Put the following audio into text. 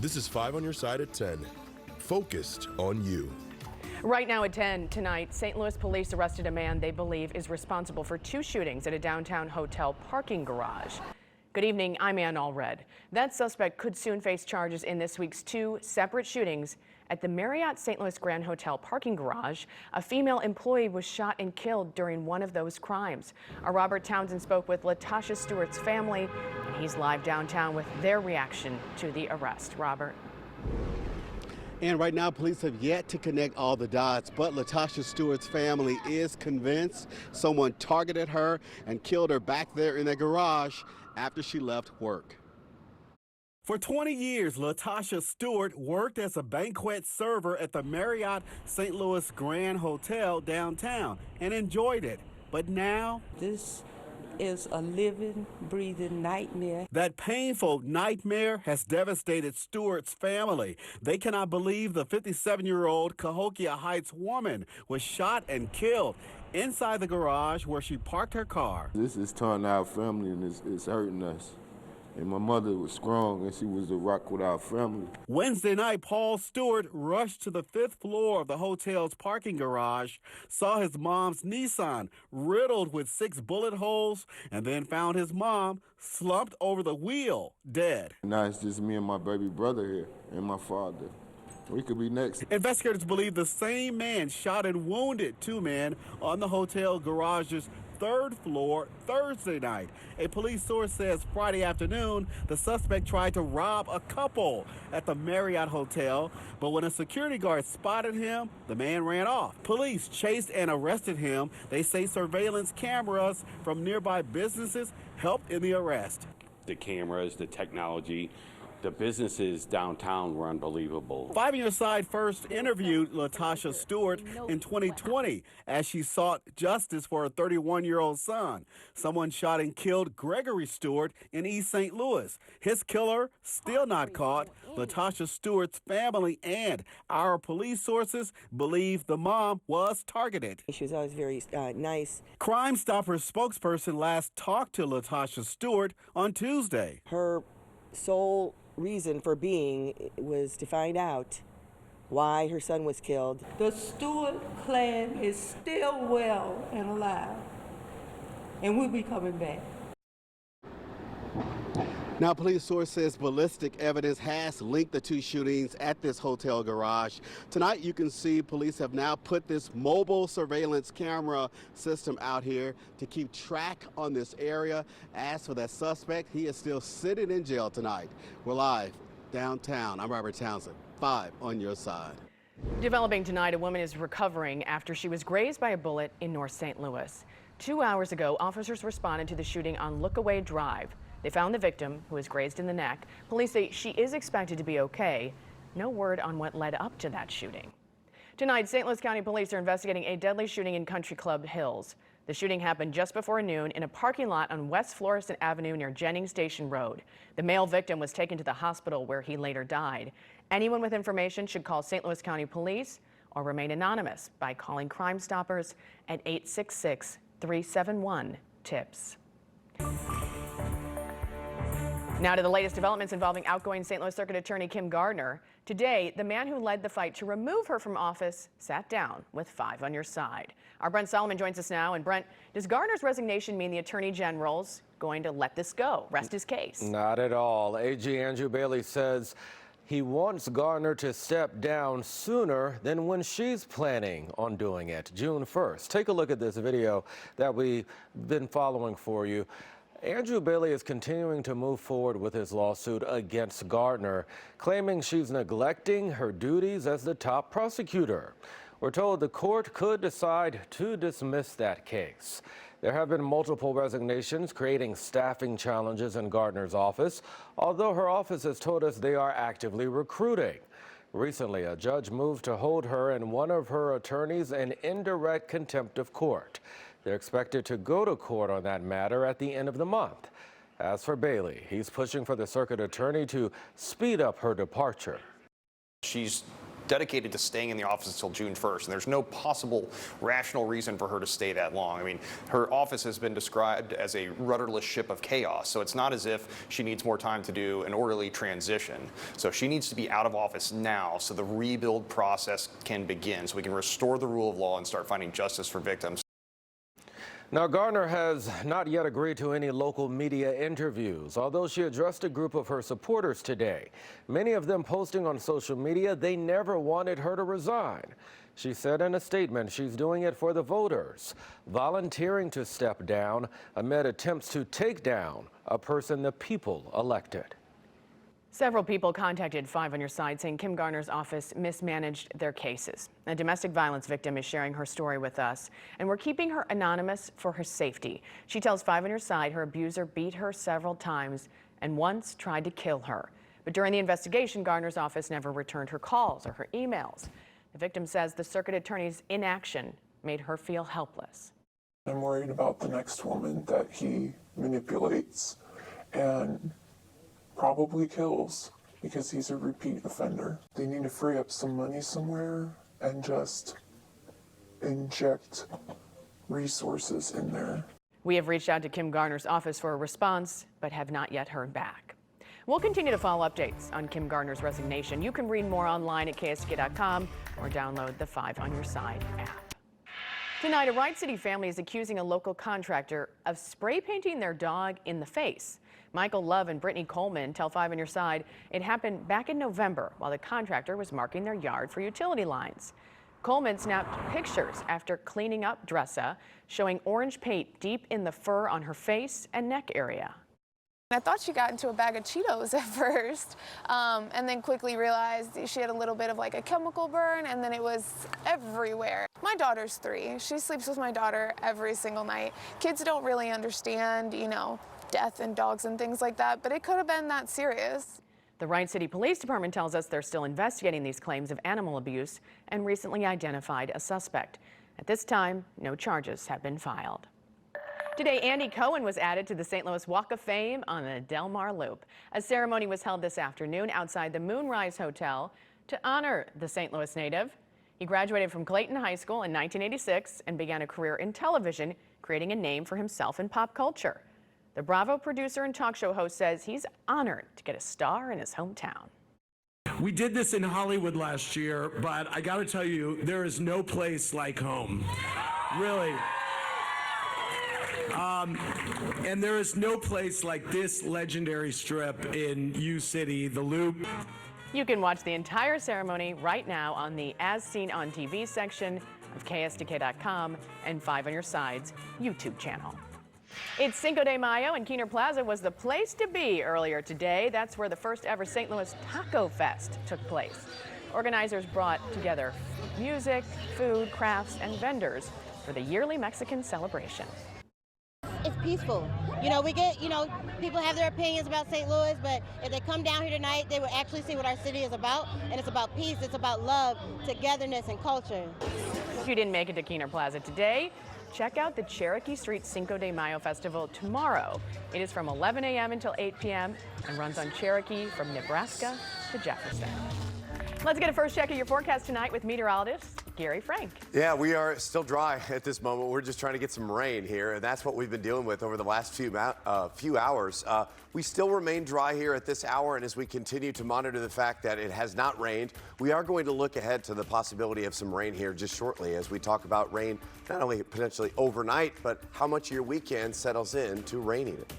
This is 5 on your side at 10. Focused on you. Right now at 10 tonight, St. Louis police arrested a man they believe is responsible for 2 shootings at a downtown hotel parking garage. Good evening, I'm Ann Allred. That suspect could soon face charges in this week's 2 separate shootings at the Marriott St. Louis Grand Hotel parking garage. A female employee was shot and killed during one of those crimes. Our Robert Townsend spoke with Latasha Stewart's family, and he's live downtown with their reaction to the arrest. Robert. And right now, police have yet to connect all the dots, but Latasha Stewart's family is convinced someone targeted her and killed her back there in the garage after she left work. For 20 years, Latasha Stewart worked as a banquet server at the Marriott St. Louis Grand Hotel downtown and enjoyed it. But now, this is a living, breathing nightmare. That painful nightmare has devastated Stewart's family. They cannot believe the 57-year-old Cahokia Heights woman was shot and killed inside the garage where she parked her car. This is torn our family and it's hurting us. And my mother was strong and she was the rock with our family. Wednesday night, Paul Stewart rushed to the 5th floor of the hotel's parking garage, saw his mom's Nissan riddled with 6 bullet holes, and then found his mom slumped over the wheel, dead. Now it's just me and my baby brother here and my father. We could be next. Investigators believe the same man shot and wounded 2 men on the hotel garage's 3rd floor Thursday night. A police source says Friday afternoon, the suspect tried to rob a couple at the Marriott Hotel, but when a security guard spotted him, the man ran off. Police chased and arrested him. They say surveillance cameras from nearby businesses helped in the arrest. The cameras, the technology, the businesses downtown were unbelievable. 5 on Your Side first interviewed Latasha Stewart in 2020 as she sought justice for her 31-year-old son. Someone shot and killed Gregory Stewart in East St. Louis. His killer still not caught. Latasha Stewart's family and our police sources believe the mom was targeted. She was always very nice. Crime Stoppers spokesperson last talked to Latasha Stewart on Tuesday. Her sole reason for being was to find out why her son was killed. The Stewart clan is still well and alive, and we'll be coming back. Now, police source says ballistic evidence has linked the 2 shootings at this hotel garage. Tonight, you can see police have now put this mobile surveillance camera system out here to keep track on this area. As for that suspect, he is still sitting in jail tonight. We're live downtown. I'm Robert Townsend, 5 on Your Side. Developing tonight, a woman is recovering after she was grazed by a bullet in North St. Louis. 2 hours ago, officers responded to the shooting on Lookaway Drive. They found the victim, who was grazed in the neck. Police say she is expected to be okay. No word on what led up to that shooting. Tonight, St. Louis County Police are investigating a deadly shooting in Country Club Hills. The shooting happened just before noon in a parking lot on West Florissant Avenue near Jennings Station Road. The male victim was taken to the hospital where he later died. Anyone with information should call St. Louis County Police or remain anonymous by calling Crime Stoppers at 866-371-TIPS. Now to the latest developments involving outgoing St. Louis Circuit Attorney Kim Gardner. Today, the man who led the fight to remove her from office sat down with 5 on Your Side. Our Brent Solomon joins us now. And Brent, does Gardner's resignation mean the Attorney General's going to let this go, rest his case? Not at all. AG Andrew Bailey says he wants Gardner to step down sooner than when she's planning on doing it, June 1st. Take a look at this video that we've been following for you. Andrew Bailey is continuing to move forward with his lawsuit against Gardner, claiming she's neglecting her duties as the top prosecutor. We're told the court could decide to dismiss that case. There have been multiple resignations, creating staffing challenges in Gardner's office, although her office has told us they are actively recruiting. Recently, a judge moved to hold her and one of her attorneys in indirect contempt of court. They're expected to go to court on that matter at the end of the month. As for Bailey, he's pushing for the circuit attorney to speed up her departure. She's dedicated to staying in the office until June 1st, and there's no possible rational reason for her to stay that long. I mean, her office has been described as a rudderless ship of chaos, so it's not as if she needs more time to do an orderly transition. So she needs to be out of office now so the rebuild process can begin, so we can restore the rule of law and start finding justice for victims. Now, Gardner has not yet agreed to any local media interviews, although she addressed a group of her supporters today. Many of them posting on social media they never wanted her to resign. She said in a statement she's doing it for the voters, volunteering to step down amid attempts to take down a person the people elected. Several people contacted 5 on Your Side saying Kim Gardner's office mismanaged their cases. A domestic violence victim is sharing her story with us, and we're keeping her anonymous for her safety. She tells 5 on Your Side her abuser beat her several times and once tried to kill her. But during the investigation, Gardner's office never returned her calls or her emails. The victim says the circuit attorney's inaction made her feel helpless. I'm worried about the next woman that he manipulates and probably kills because he's a repeat offender. They need to free up some money somewhere and just inject resources in there. We have reached out to Kim Gardner's office for a response, but have not yet heard back. We'll continue to follow updates on Kim Gardner's resignation. You can read more online at ksdk.com or download the 5 on Your Side app. Tonight, a Wright City family is accusing a local contractor of spray painting their dog in the face. Michael Love and Brittany Coleman tell 5 on Your Side it happened back in November while the contractor was marking their yard for utility lines. Coleman snapped pictures after cleaning up Dressa, showing orange paint deep in the fur on her face and neck area. I thought she got into a bag of Cheetos at first, and then quickly realized she had a little bit of like a chemical burn, and then it was everywhere. My daughter's 3. She sleeps with my daughter every single night. Kids don't really understand, you know, death and dogs and things like that, but it could have been that serious. The Wright City Police Department tells us they're still investigating these claims of animal abuse and recently identified a suspect. At this time, no charges have been filed. Today, Andy Cohen was added to the St. Louis Walk of Fame on the Del Mar Loop. A ceremony was held this afternoon outside the Moonrise Hotel to honor the St. Louis native. He graduated from Clayton High School in 1986 and began a career in television, creating a name for himself in pop culture. The Bravo producer and talk show host says he's honored to get a star in his hometown. We did this in Hollywood last year, but I gotta tell you, there is no place like home. Really. And there is no place like this legendary strip in U City, the Loop. You can watch the entire ceremony right now on the As Seen on TV section of ksdk.com and 5 on Your Side's YouTube channel. It's Cinco de Mayo, and Keener Plaza was the place to be earlier today. That's where the first ever St. Louis Taco Fest took place. Organizers brought together music, food, crafts, and vendors for the yearly Mexican celebration. It's peaceful. You know, we get, people have their opinions about St. Louis, but if they come down here tonight, they will actually see what our city is about, and it's about peace, it's about love, togetherness, and culture. If you didn't make it to Keener Plaza today, check out the Cherokee Street Cinco de Mayo Festival tomorrow. It is from 11 a.m. until 8 p.m. and runs on Cherokee from Nebraska to Jefferson. Let's get a first check of your forecast tonight with meteorologist Gary Frank. Yeah, we are still dry at this moment. We're just trying to get some rain here, and that's what we've been dealing with over the last few hours. We still remain dry here at this hour, and as we continue to monitor the fact that it has not rained, we are going to look ahead to the possibility of some rain here just shortly as we talk about rain not only potentially overnight, but how much of your weekend settles in to raining it.